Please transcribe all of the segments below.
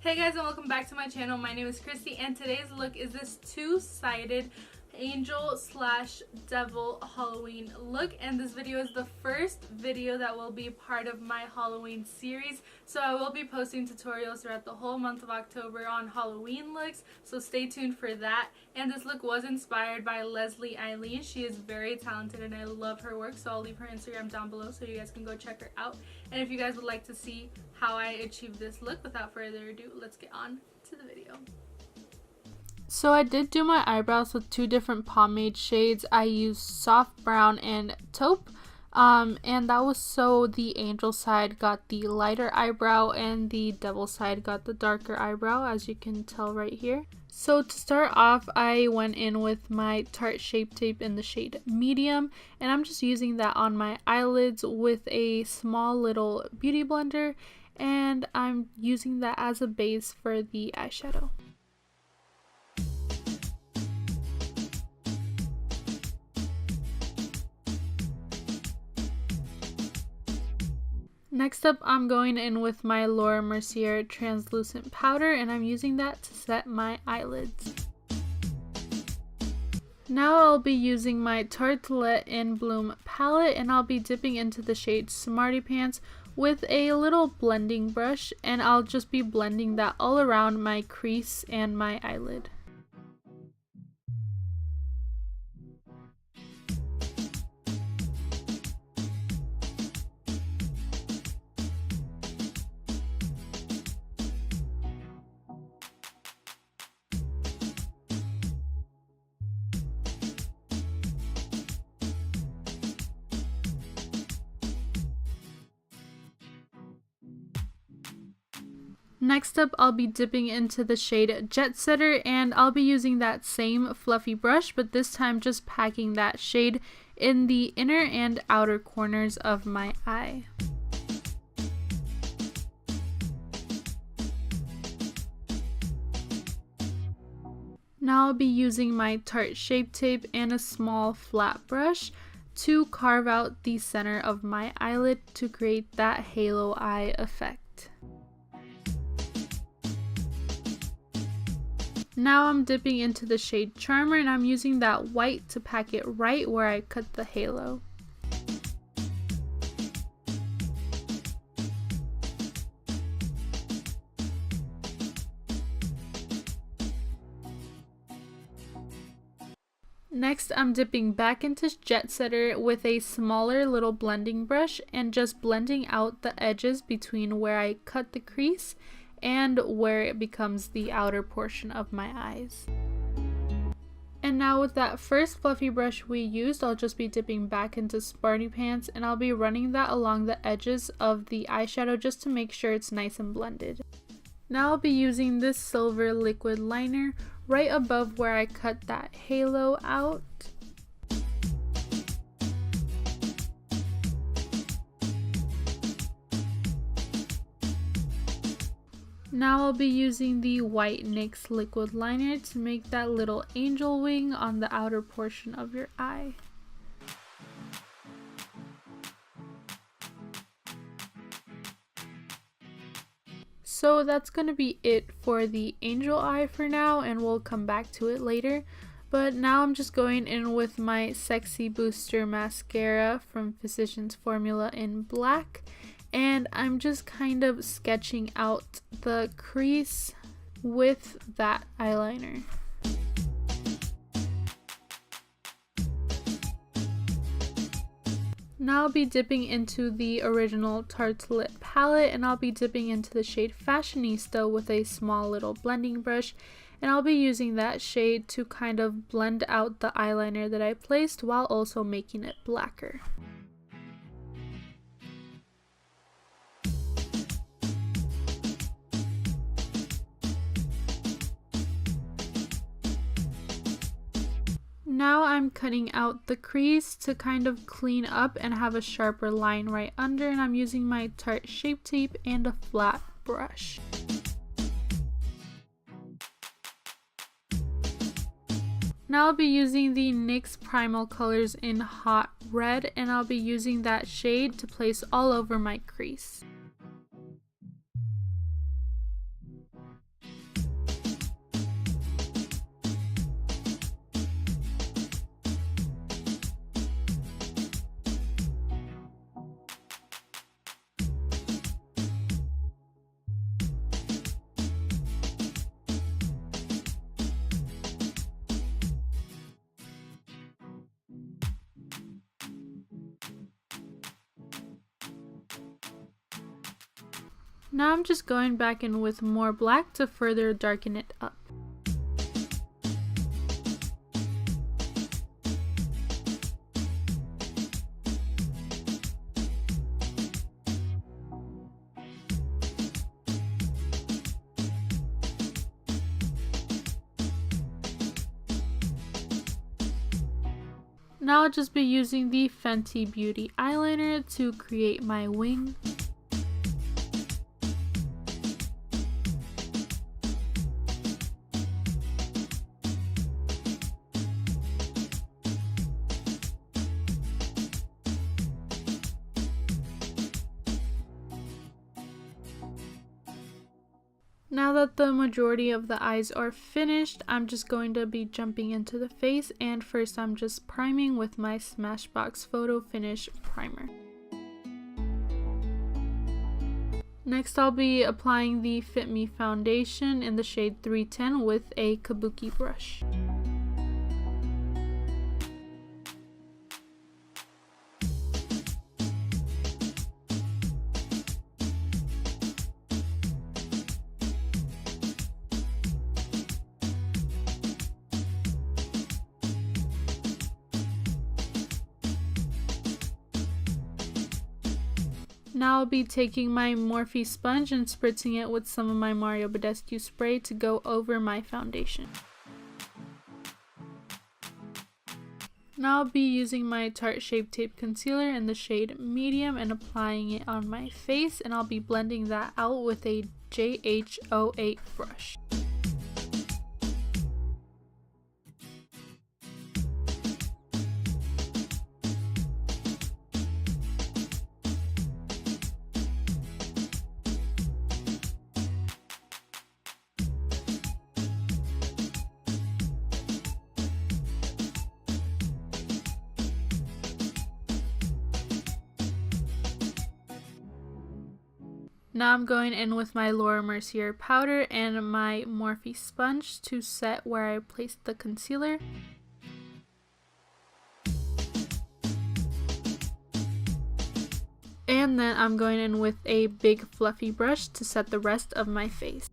Hey guys, and welcome back to my channel. My name is Christy, and today's look is this two-sided angel slash devil Halloween look, and this video is the first video that will be part of my Halloween series. So I will be posting tutorials throughout the whole month of October on Halloween looks, so stay tuned for that. And this look was inspired by Leslie Eileen. She is very talented and I love her work, so I'll leave her Instagram down below so you guys can go check her out. And if you guys would like to see how I achieved this look, without further ado, let's get on to the video. So I did do my eyebrows with two different pomade shades. I used soft brown and taupe, and that was so the angel side got the lighter eyebrow and the devil side got the darker eyebrow, as you can tell right here. So to start off, I went in with my Tarte Shape Tape in the shade medium, and I'm just using that on my eyelids with a small little beauty blender, and I'm using that as a base for the eyeshadow. Next up, I'm going in with my Laura Mercier translucent powder, and I'm using that to set my eyelids. Now I'll be using my Tartelette in Bloom palette, and I'll be dipping into the shade Smarty Pants with a little blending brush, and I'll just be blending that all around my crease and my eyelid. Next up, I'll be dipping into the shade Jet Setter, and I'll be using that same fluffy brush, but this time just packing that shade in the inner and outer corners of my eye. Now I'll be using my Tarte Shape Tape and a small flat brush to carve out the center of my eyelid to create that halo eye effect. Now I'm dipping into the shade Charmer, and I'm using that white to pack it right where I cut the halo. Next, I'm dipping back into Jet Setter with a smaller little blending brush and just blending out the edges between where I cut the crease and where it becomes the outer portion of my eyes. And now with that first fluffy brush we used, I'll just be dipping back into Smarty Pants, and I'll be running that along the edges of the eyeshadow just to make sure it's nice and blended. Now I'll be using this silver liquid liner right above where I cut that halo out. Now I'll be using the white NYX liquid liner to make that little angel wing on the outer portion of your eye. So that's going to be it for the angel eye for now, and we'll come back to it later. But now I'm just going in with my Sexy Booster mascara from Physicians Formula in black. And I'm just kind of sketching out the crease with that eyeliner. Now I'll be dipping into the original Tartelette palette, and I'll be dipping into the shade Fashionista with a small little blending brush, and I'll be using that shade to kind of blend out the eyeliner that I placed while also making it blacker. Now I'm cutting out the crease to kind of clean up and have a sharper line right under, and I'm using my Tarte Shape Tape and a flat brush. Now I'll be using the NYX Primal Colors in Hot Red, and I'll be using that shade to place all over my crease. Now I'm just going back in with more black to further darken it up. Now I'll just be using the Fenty Beauty eyeliner to create my wing. Now that the majority of the eyes are finished, I'm just going to be jumping into the face, and first I'm just priming with my Smashbox Photo Finish Primer. Next I'll be applying the Fit Me foundation in the shade 310 with a kabuki brush. Now I'll be taking my Morphe sponge and spritzing it with some of my Mario Badescu spray to go over my foundation. Now I'll be using my Tarte Shape Tape Concealer in the shade Medium and applying it on my face, and I'll be blending that out with a JH08 brush. Now I'm going in with my Laura Mercier powder and my Morphe sponge to set where I placed the concealer. And then I'm going in with a big fluffy brush to set the rest of my face.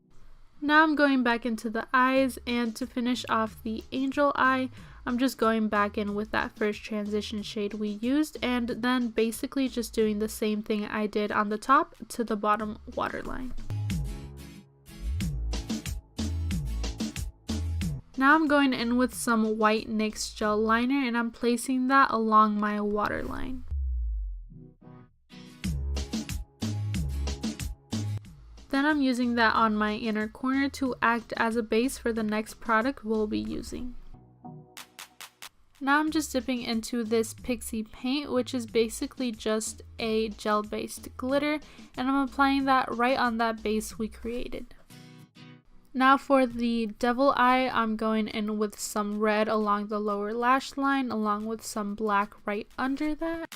Now I'm going back into the eyes, and to finish off the angel eye, I'm just going back in with that first transition shade we used, and then basically just doing the same thing I did on the top to the bottom waterline. Now I'm going in with some white NYX gel liner, and I'm placing that along my waterline. Then I'm using that on my inner corner to act as a base for the next product we'll be using. Now I'm just dipping into this Pixie paint, which is basically just a gel-based glitter, and I'm applying that right on that base we created. Now for the devil eye, I'm going in with some red along the lower lash line, along with some black right under that.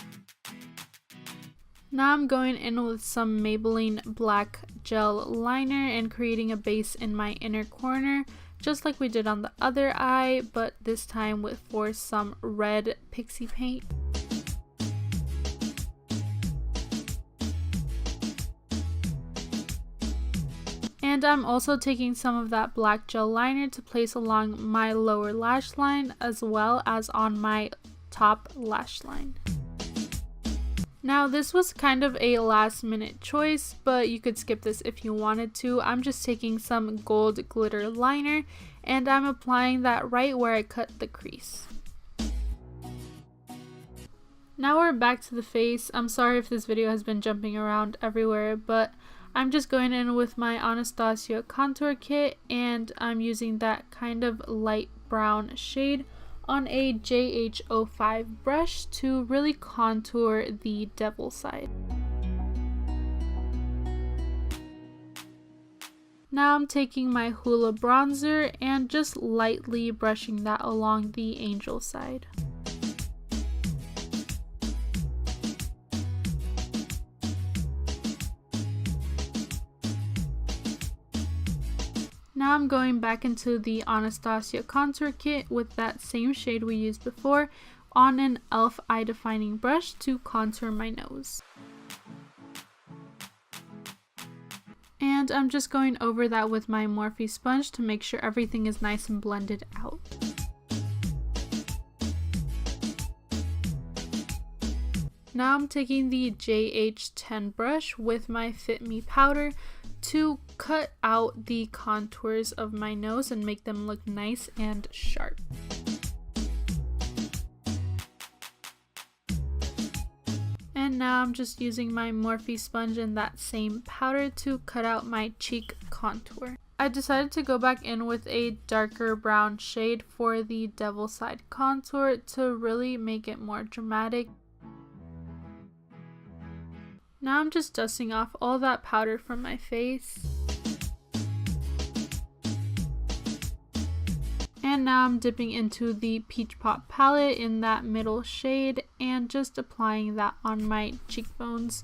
Now I'm going in with some Maybelline black gel liner and creating a base in my inner corner, just like we did on the other eye, but this time for some red pixie paint. And I'm also taking some of that black gel liner to place along my lower lash line as well as on my top lash line. Now this was kind of a last minute choice, but you could skip this if you wanted to. I'm just taking some gold glitter liner and I'm applying that right where I cut the crease. Now we're back to the face. I'm sorry if this video has been jumping around everywhere, but I'm just going in with my Anastasia contour kit, and I'm using that kind of light brown shade on a JH05 brush to really contour the devil side. Now I'm taking my Hoola bronzer and just lightly brushing that along the angel side. Now I'm going back into the Anastasia contour kit with that same shade we used before on an e.l.f. eye defining brush to contour my nose. And I'm just going over that with my Morphe sponge to make sure everything is nice and blended out. Now I'm taking the JH10 brush with my Fit Me powder to cut out the contours of my nose and make them look nice and sharp. And now I'm just using my Morphe sponge and that same powder to cut out my cheek contour. I decided to go back in with a darker brown shade for the Devil Side contour to really make it more dramatic. Now I'm just dusting off all that powder from my face. And now I'm dipping into the Peach Pop palette in that middle shade and just applying that on my cheekbones.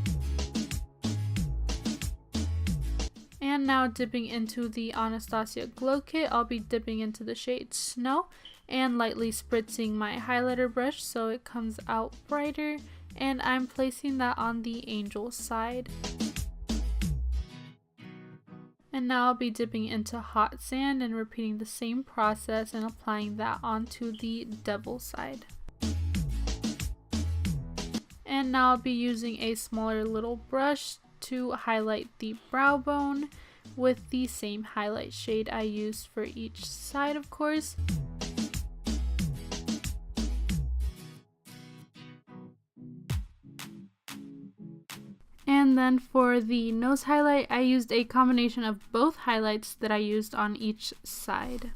And now dipping into the Anastasia Glow Kit, I'll be dipping into the shade Snow and lightly spritzing my highlighter brush so it comes out brighter. And I'm placing that on the angel side. And now I'll be dipping into Hot Sand and repeating the same process and applying that onto the devil side. And now I'll be using a smaller little brush to highlight the brow bone with the same highlight shade I used for each side, of course. And then for the nose highlight, I used a combination of both highlights that I used on each side.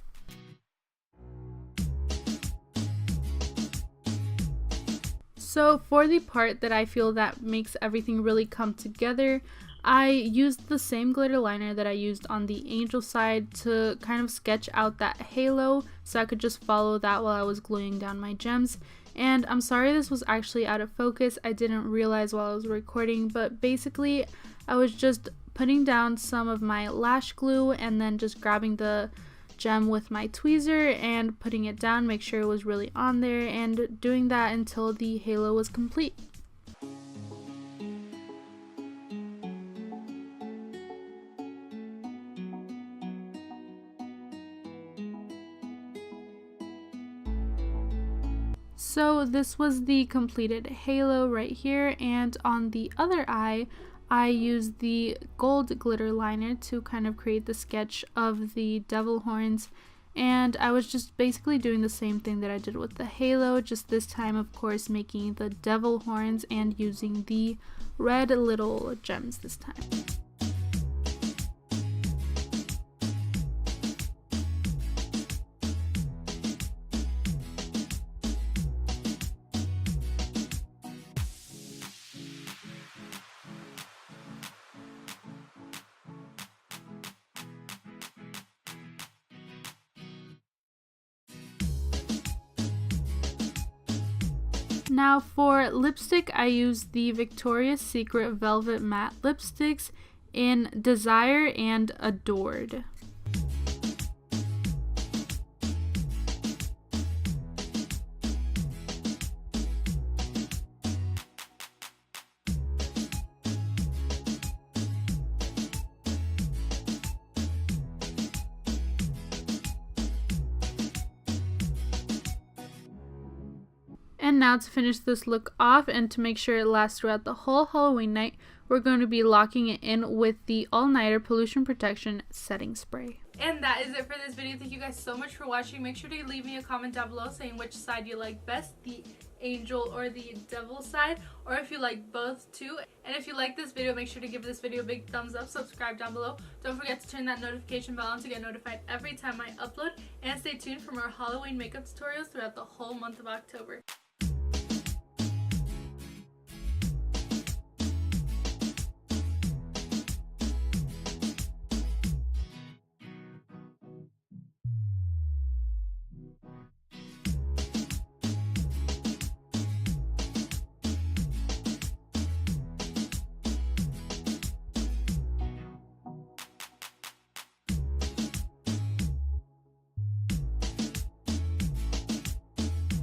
So for the part that I feel that makes everything really come together, I used the same glitter liner that I used on the angel side to kind of sketch out that halo so I could just follow that while I was gluing down my gems. And I'm sorry this was actually out of focus, I didn't realize while I was recording, but basically I was just putting down some of my lash glue and then just grabbing the gem with my tweezer and putting it down, make sure it was really on there, and doing that until the halo was complete. So this was the completed halo right here, and on the other eye I used the gold glitter liner to kind of create the sketch of the devil horns, and I was just basically doing the same thing that I did with the halo, just this time of course making the devil horns and using the red little gems this time. Now for lipstick, I used the Victoria's Secret Velvet Matte Lipsticks in Desire and Adored. And now to finish this look off and to make sure it lasts throughout the whole Halloween night, we're going to be locking it in with the All Nighter Pollution Protection Setting Spray. And that is it for this video. Thank you guys so much for watching. Make sure to leave me a comment down below saying which side you like best, the angel or the devil side, or if you like both too. And if you like this video, make sure to give this video a big thumbs up, subscribe down below. Don't forget to turn that notification bell on to get notified every time I upload, and stay tuned for more Halloween makeup tutorials throughout the whole month of October.